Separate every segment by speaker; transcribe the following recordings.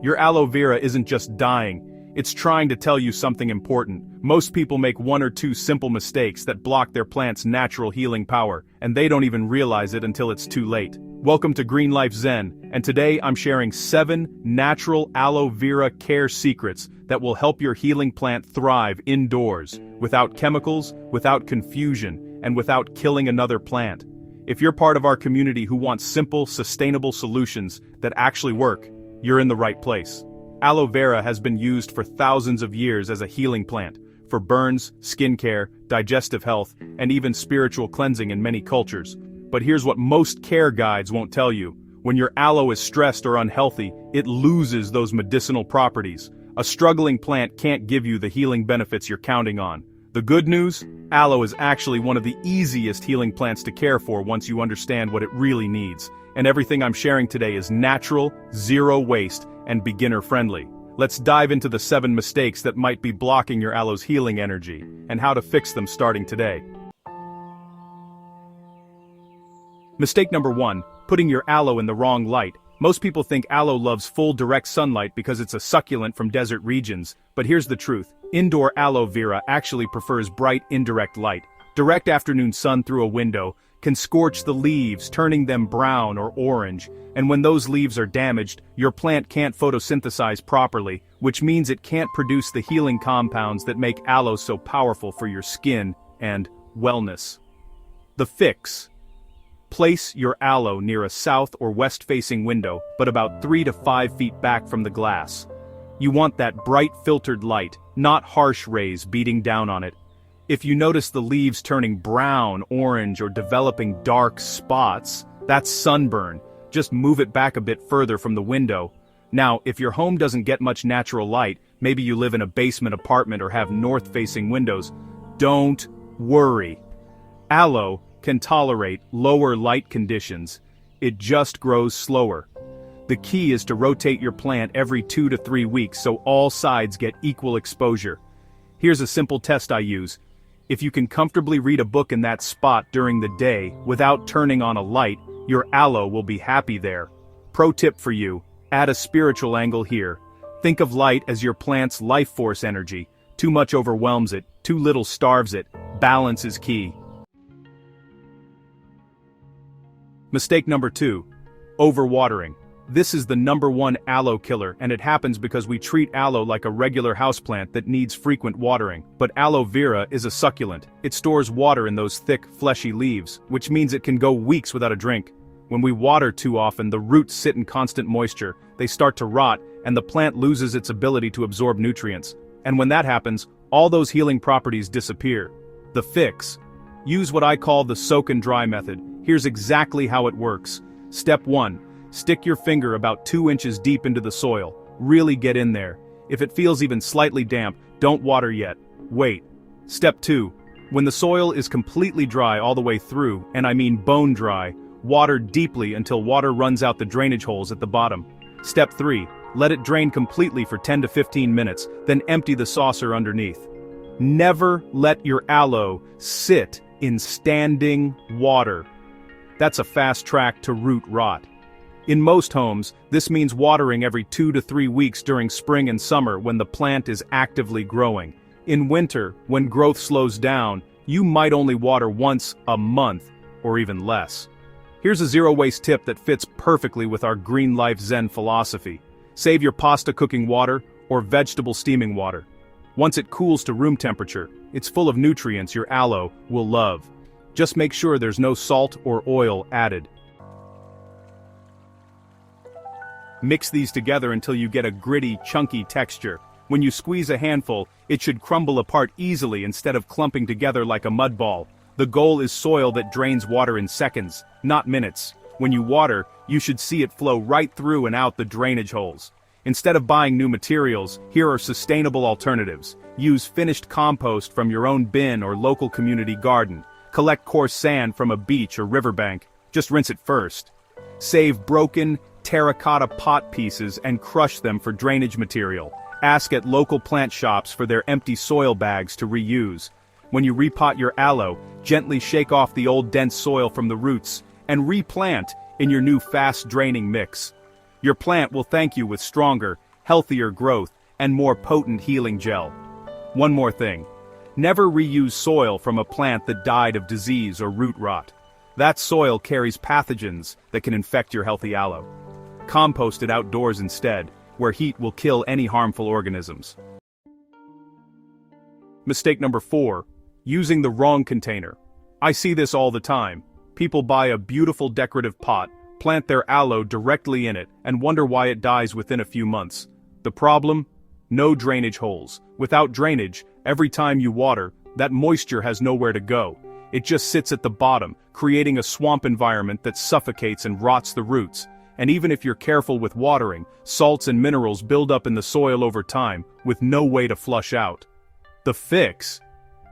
Speaker 1: Your aloe vera isn't just dying, it's trying to tell you something important. Most people make one or two simple mistakes that block their plant's natural healing power, and they don't even realize it until it's too late. Welcome to Green Life Zen, and today I'm sharing 7 natural aloe vera care secrets that will help your healing plant thrive indoors, without chemicals, without confusion, and without killing another plant. If you're part of our community who wants simple, sustainable solutions that actually work, you're in the right place. Aloe vera has been used for thousands of years as a healing plant, for burns, skin care, digestive health, and even spiritual cleansing in many cultures. But here's what most care guides won't tell you. When your aloe is stressed or unhealthy, it loses those medicinal properties. A struggling plant can't give you the healing benefits you're counting on. The good news? Aloe is actually one of the easiest healing plants to care for once you understand what it really needs. And everything I'm sharing today is natural, zero waste, and beginner-friendly. Let's dive into the 7 mistakes that might be blocking your aloe's healing energy, and how to fix them starting today. Mistake number 1, putting your aloe in the wrong light. Most people think aloe loves full direct sunlight because it's a succulent from desert regions, but here's the truth. Indoor aloe vera actually prefers bright indirect light. Direct afternoon sun through a window can scorch the leaves, turning them brown or orange, and when those leaves are damaged, your plant can't photosynthesize properly, which means it can't produce the healing compounds that make aloe so powerful for your skin and wellness. The fix. Place your aloe near a south or west-facing window, but about 3 to 5 feet back from the glass. You want that bright filtered light, not harsh rays beating down on it. If you notice the leaves turning brown, orange, or developing dark spots, that's sunburn. Just move it back a bit further from the window. Now, if your home doesn't get much natural light, maybe you live in a basement apartment or have north-facing windows, don't worry. Aloe can tolerate lower light conditions. It just grows slower. The key is to rotate your plant every 2 to 3 weeks so all sides get equal exposure. Here's a simple test I use. If you can comfortably read a book in that spot during the day without turning on a light, your aloe will be happy there. Pro tip for you, add a spiritual angle here. Think of light as your plant's life force energy. Too much overwhelms it, too little starves it. Balance is key. Mistake number 2, overwatering. This is the #1 aloe killer, and it happens because we treat aloe like a regular houseplant that needs frequent watering. But aloe vera is a succulent. It stores water in those thick, fleshy leaves, which means it can go weeks without a drink. When we water too often, the roots sit in constant moisture, they start to rot, and the plant loses its ability to absorb nutrients. And when that happens, all those healing properties disappear. The fix. Use what I call the soak and dry method. Here's exactly how it works. Step 1. Stick your finger about 2 inches deep into the soil. Really get in there. If it feels even slightly damp, don't water yet. Wait. Step 2. When the soil is completely dry all the way through, and I mean bone dry, water deeply until water runs out the drainage holes at the bottom. Step 3. Let it drain completely for 10 to 15 minutes, then empty the saucer underneath. Never let your aloe sit in standing water. That's a fast track to root rot. In most homes, this means watering every 2 to 3 weeks during spring and summer when the plant is actively growing. In winter, when growth slows down, you might only water once a month, or even less. Here's a zero-waste tip that fits perfectly with our Green Life Zen philosophy. Save your pasta cooking water or vegetable steaming water. Once it cools to room temperature, it's full of nutrients your aloe will love. Just make sure there's no salt or oil added. Mix these together until you get a gritty, chunky texture. When you squeeze a handful, it should crumble apart easily instead of clumping together like a mud ball. The goal is soil that drains water in seconds, not minutes. When you water, you should see it flow right through and out the drainage holes. Instead of buying new materials, here are sustainable alternatives. Use finished compost from your own bin or local community garden. Collect coarse sand from a beach or riverbank. Just rinse it first. Save broken, terracotta pot pieces and crush them for drainage material. Ask at local plant shops for their empty soil bags to reuse. When you repot your aloe, gently shake off the old dense soil from the roots and replant in your new fast-draining mix. Your plant will thank you with stronger, healthier growth, and more potent healing gel. One more thing. Never reuse soil from a plant that died of disease or root rot. That soil carries pathogens that can infect your healthy aloe. Compost it outdoors instead, where heat will kill any harmful organisms. Mistake number 4. Using the wrong container. I see this all the time. People buy a beautiful decorative pot, plant their aloe directly in it, and wonder why it dies within a few months. The problem? No drainage holes. Without drainage, every time you water, that moisture has nowhere to go. It just sits at the bottom, creating a swamp environment that suffocates and rots the roots. And even if you're careful with watering, salts and minerals build up in the soil over time, with no way to flush out. The fix?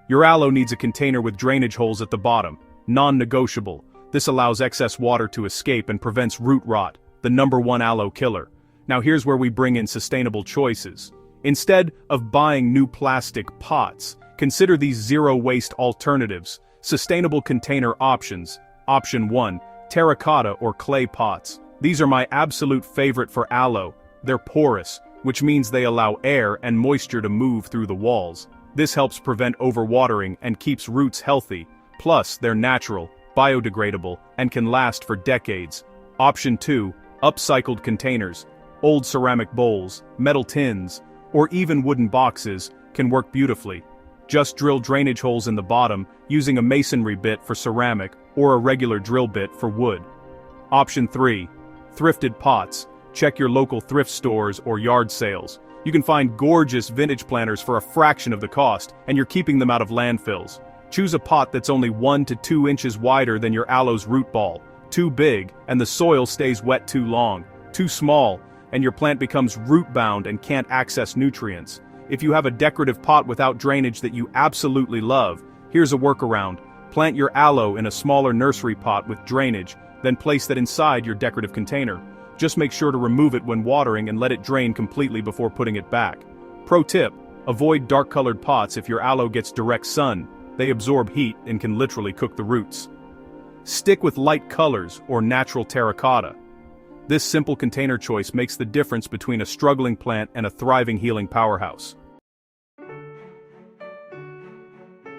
Speaker 1: Your aloe needs a container with drainage holes at the bottom, non-negotiable. This allows excess water to escape and prevents root rot, the #1 aloe killer. Now here's where we bring in sustainable choices. Instead of buying new plastic pots, consider these zero-waste alternatives. Sustainable container options. Option 1, terracotta or clay pots. These are my absolute favorite for aloe. They're porous, which means they allow air and moisture to move through the walls. This helps prevent overwatering and keeps roots healthy. Plus, they're natural, biodegradable, and can last for decades. Option 2, upcycled containers. Old ceramic bowls, metal tins, or even wooden boxes can work beautifully. Just drill drainage holes in the bottom using a masonry bit for ceramic or a regular drill bit for wood. Option 3, thrifted pots. Check your local thrift stores or yard sales. You can find gorgeous vintage planters for a fraction of the cost, and you're keeping them out of landfills. Choose a pot that's only 1 to 2 inches wider than your aloe's root ball. Too big, and the soil stays wet too long. Too small, and your plant becomes root-bound and can't access nutrients. If you have a decorative pot without drainage that you absolutely love, here's a workaround. Plant your aloe in a smaller nursery pot with drainage, then place that inside your decorative container. Just make sure to remove it when watering and let it drain completely before putting it back. Pro tip, avoid dark-colored pots if your aloe gets direct sun. They absorb heat and can literally cook the roots. Stick with light colors or natural terracotta. This simple container choice makes the difference between a struggling plant and a thriving healing powerhouse.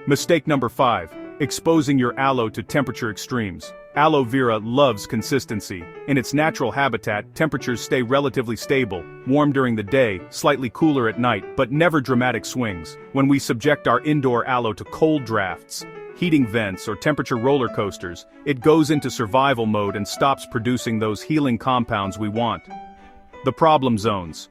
Speaker 1: Mistake number 5, exposing your aloe to temperature extremes. Aloe vera loves consistency. In its natural habitat, temperatures stay relatively stable, warm during the day, slightly cooler at night, but never dramatic swings. When we subject our indoor aloe to cold drafts, heating vents, or temperature roller coasters, it goes into survival mode and stops producing those healing compounds we want. The problem zones.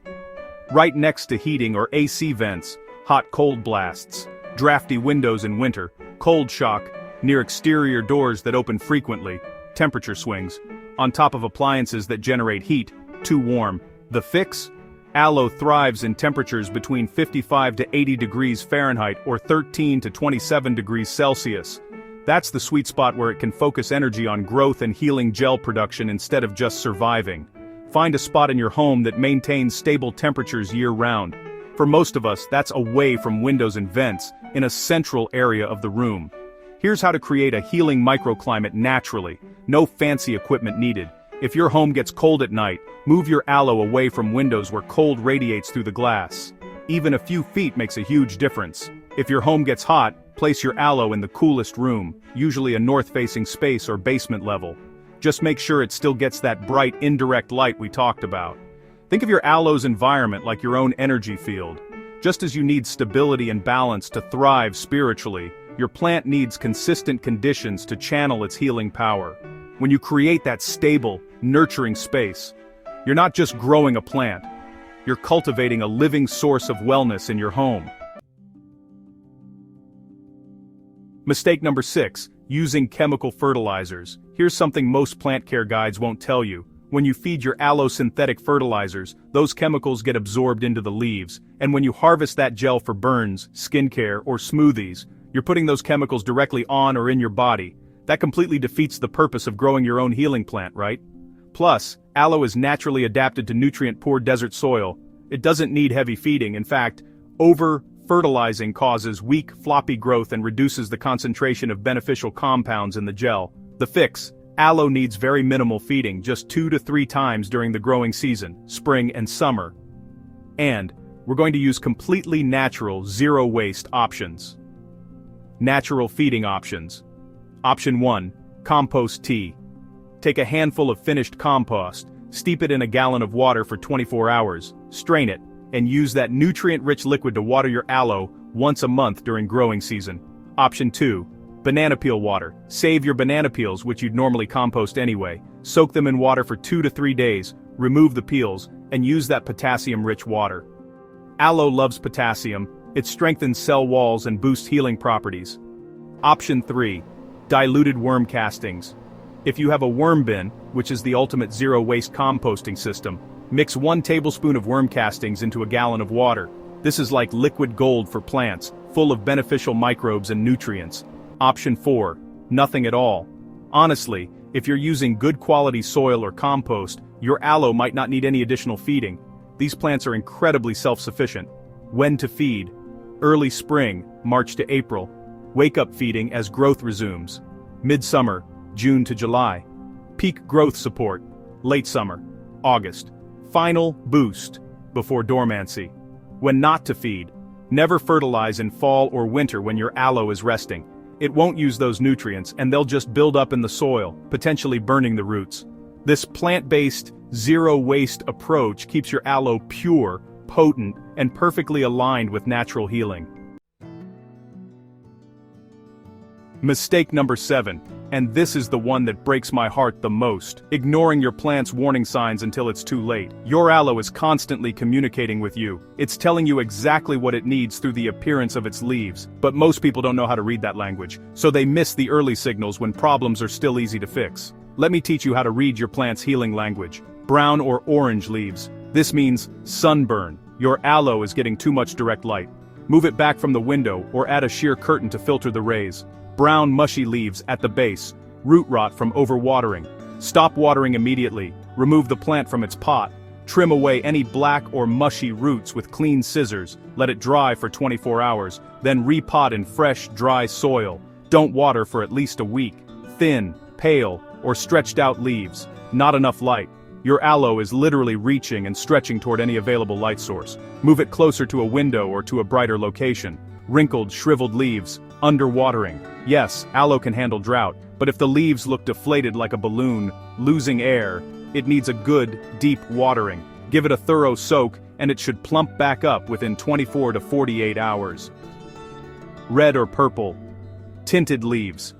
Speaker 1: Right next to heating or AC vents, hot-cold blasts, drafty windows in winter, cold shock, near exterior doors that open frequently, temperature swings, on top of appliances that generate heat, too warm. The fix? Aloe thrives in temperatures between 55 to 80 degrees Fahrenheit or 13 to 27 degrees Celsius. That's the sweet spot where it can focus energy on growth and healing gel production instead of just surviving. Find a spot in your home that maintains stable temperatures year-round. For most of us, that's away from windows and vents, in a central area of the room. Here's how to create a healing microclimate naturally. No fancy equipment needed. If your home gets cold at night, move your aloe away from windows where cold radiates through the glass. Even a few feet makes a huge difference. If your home gets hot, place your aloe in the coolest room, usually a north-facing space or basement level. Just make sure it still gets that bright indirect light we talked about. Think of your aloe's environment like your own energy field. Just as you need stability and balance to thrive spiritually, your plant needs consistent conditions to channel its healing power. When you create that stable, nurturing space, you're not just growing a plant, you're cultivating a living source of wellness in your home. Mistake number 6, using chemical fertilizers. Here's something most plant care guides won't tell you. When you feed your aloe synthetic fertilizers, those chemicals get absorbed into the leaves, and when you harvest that gel for burns, skincare, or smoothies, you're putting those chemicals directly on or in your body. That completely defeats the purpose of growing your own healing plant, right? Plus, aloe is naturally adapted to nutrient-poor desert soil. It doesn't need heavy feeding. In fact, over-fertilizing causes weak, floppy growth and reduces the concentration of beneficial compounds in the gel. The fix: aloe needs very minimal feeding, just 2 to 3 times during the growing season, spring and summer. And we're going to use completely natural, zero-waste options. Natural feeding options. Option 1. Compost tea. Take a handful of finished compost, steep it in a gallon of water for 24 hours, strain it, and use that nutrient-rich liquid to water your aloe once a month during growing season. Option 2. Banana peel water. Save your banana peels, which you'd normally compost anyway, soak them in water for 2 to 3 days, remove the peels, and use that potassium-rich water. Aloe loves potassium. It strengthens cell walls and boosts healing properties. Option 3. Diluted worm castings. If you have a worm bin, which is the ultimate zero-waste composting system, mix 1 tablespoon of worm castings into a gallon of water. This is like liquid gold for plants, full of beneficial microbes and nutrients. Option 4. Nothing at all. Honestly, if you're using good quality soil or compost, your aloe might not need any additional feeding. These plants are incredibly self-sufficient. When to feed? Early spring, March to April. Wake-up feeding as growth resumes. Midsummer, June to July. Peak growth support, late summer, August. Final boost, before dormancy. When not to feed? Never fertilize in fall or winter when your aloe is resting. It won't use those nutrients and they'll just build up in the soil, potentially burning the roots. This plant-based, zero-waste approach keeps your aloe pure, potent, and perfectly aligned with natural healing. Mistake number 7, and this is the one that breaks my heart the most: ignoring your plant's warning signs until it's too late. Your aloe is constantly communicating with you. It's telling you exactly what it needs through the appearance of its leaves, but most people don't know how to read that language, so they miss the early signals when problems are still easy to fix. Let me teach you how to read your plant's healing language. Brown or orange leaves. This means sunburn. Your aloe is getting too much direct light. Move it back from the window or add a sheer curtain to filter the rays. Brown mushy leaves at the base. Root rot from overwatering. Stop watering immediately. Remove the plant from its pot. Trim away any black or mushy roots with clean scissors. Let it dry for 24 hours, then repot in fresh, dry soil. Don't water for at least a week. Thin, pale, or stretched out leaves. Not enough light. Your aloe is literally reaching and stretching toward any available light source. Move it closer to a window or to a brighter location. Wrinkled, shriveled leaves. Underwatering. Yes, aloe can handle drought, but if the leaves look deflated like a balloon, losing air, it needs a good, deep watering. Give it a thorough soak, and it should plump back up within 24 to 48 hours. Red or purple. Tinted leaves.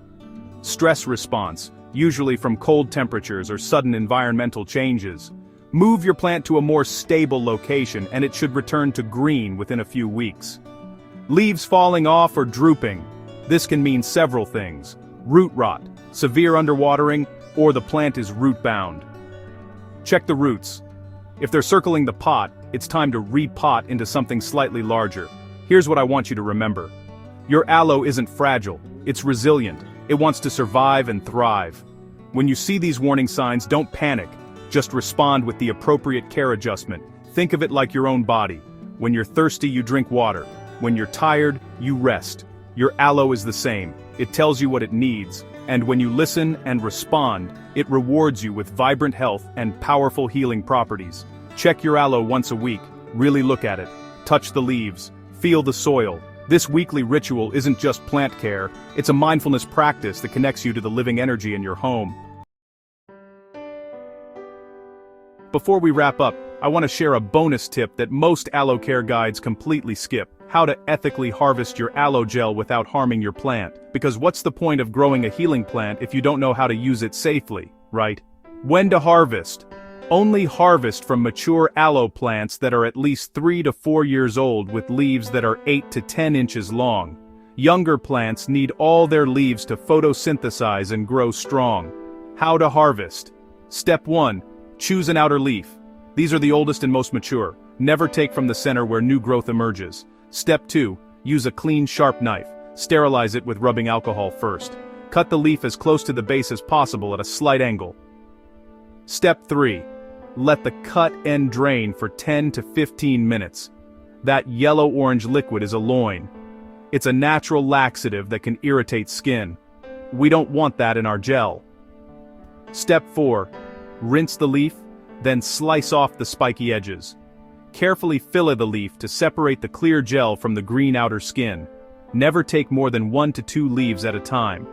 Speaker 1: Stress response, usually from cold temperatures or sudden environmental changes. Move your plant to a more stable location and it should return to green within a few weeks. Leaves falling off or drooping. This can mean several things: root rot, severe underwatering, or the plant is root-bound. Check the roots. If they're circling the pot, it's time to repot into something slightly larger. Here's what I want you to remember. Your aloe isn't fragile, it's resilient. It wants to survive and thrive. When you see these warning signs, don't panic. Just respond with the appropriate care adjustment. Think of it like your own body. When you're thirsty, you drink water. When you're tired, you rest. Your aloe is the same. It tells you what it needs, and when you listen and respond, it rewards you with vibrant health and powerful healing properties. Check your aloe once a week. Really look at it. Touch the leaves. Feel the soil. This weekly ritual isn't just plant care, it's a mindfulness practice that connects you to the living energy in your home. Before we wrap up, I want to share a bonus tip that most aloe care guides completely skip: how to ethically harvest your aloe gel without harming your plant. Because what's the point of growing a healing plant if you don't know how to use it safely, right? When to harvest? Only harvest from mature aloe plants that are at least 3 to 4 years old with leaves that are 8 to 10 inches long. Younger plants need all their leaves to photosynthesize and grow strong. How to harvest? Step 1. Choose an outer leaf. These are the oldest and most mature. Never take from the center where new growth emerges. Step 2. Use a clean, sharp knife. Sterilize it with rubbing alcohol first. Cut the leaf as close to the base as possible at a slight angle. Step 3. Let the cut end drain for 10 to 15 minutes. That yellow-orange liquid is aloin. It's a natural laxative that can irritate skin. We don't want that in our gel. Step 4. Rinse the leaf, then slice off the spiky edges. Carefully fillet the leaf to separate the clear gel from the green outer skin. Never take more than 1 to 2 leaves at a time.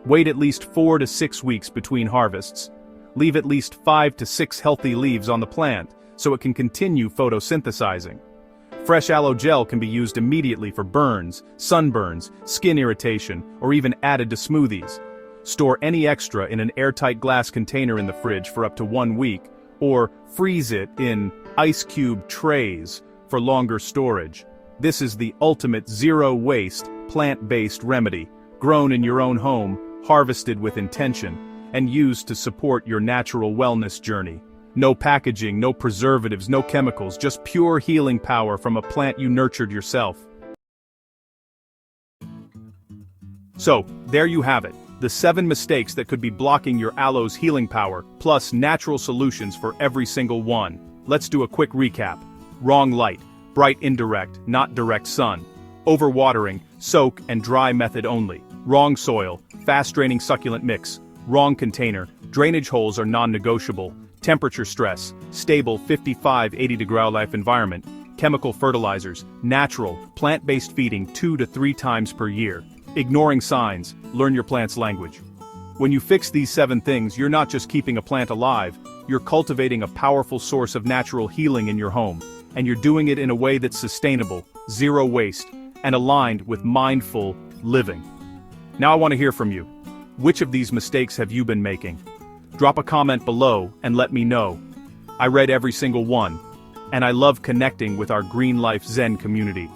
Speaker 1: Wait at least 4 to 6 weeks between harvests. Leave at least 5 to 6 healthy leaves on the plant, so it can continue photosynthesizing. Fresh aloe gel can be used immediately for burns, sunburns, skin irritation, or even added to smoothies. Store any extra in an airtight glass container in the fridge for up to 1 week, or freeze it in ice cube trays for longer storage. This is the ultimate zero-waste, plant-based remedy, grown in your own home, harvested with intention, and used to support your natural wellness journey. No packaging, no preservatives, no chemicals, just pure healing power from a plant you nurtured yourself. So, there you have it. The 7 mistakes that could be blocking your aloe's healing power, plus natural solutions for every single one. Let's do a quick recap. Wrong light, bright indirect, not direct sun. Overwatering, soak and dry method only. Wrong soil, fast-draining succulent mix. Wrong container, drainage holes are non-negotiable. Temperature stress, stable 55-80 degree life environment. Chemical fertilizers, natural, plant-based feeding 2 to 3 times per year. Ignoring signs, learn your plant's language. When you fix these 7 things, you're not just keeping a plant alive, you're cultivating a powerful source of natural healing in your home, and you're doing it in a way that's sustainable, zero waste, and aligned with mindful living. Now I want to hear from you. Which of these mistakes have you been making? Drop a comment below and let me know. I read every single one, and I love connecting with our Green Life Zen community.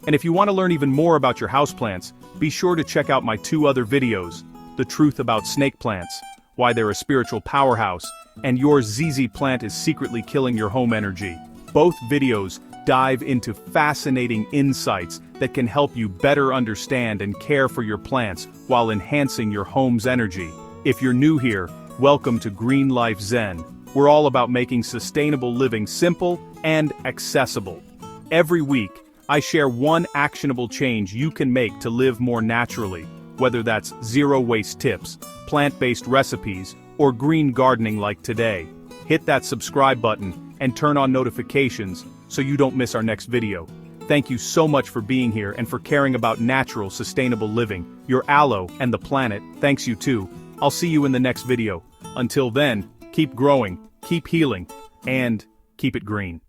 Speaker 1: And if you want to learn even more about your houseplants, be sure to check out my 2 other videos, The Truth About Snake Plants, Why They're a Spiritual Powerhouse, and Your ZZ Plant is Secretly Killing Your Home Energy. Both videos dive into fascinating insights that can help you better understand and care for your plants while enhancing your home's energy. If you're new here, welcome to Green Life Zen. We're all about making sustainable living simple and accessible. Every week, I share one actionable change you can make to live more naturally, whether that's zero-waste tips, plant-based recipes, or green gardening like today. Hit that subscribe button and turn on notifications so you don't miss our next video. Thank you so much for being here and for caring about natural, sustainable living. Your aloe and the planet thanks you too. I'll see you in the next video. Until then, keep growing, keep healing, and keep it green.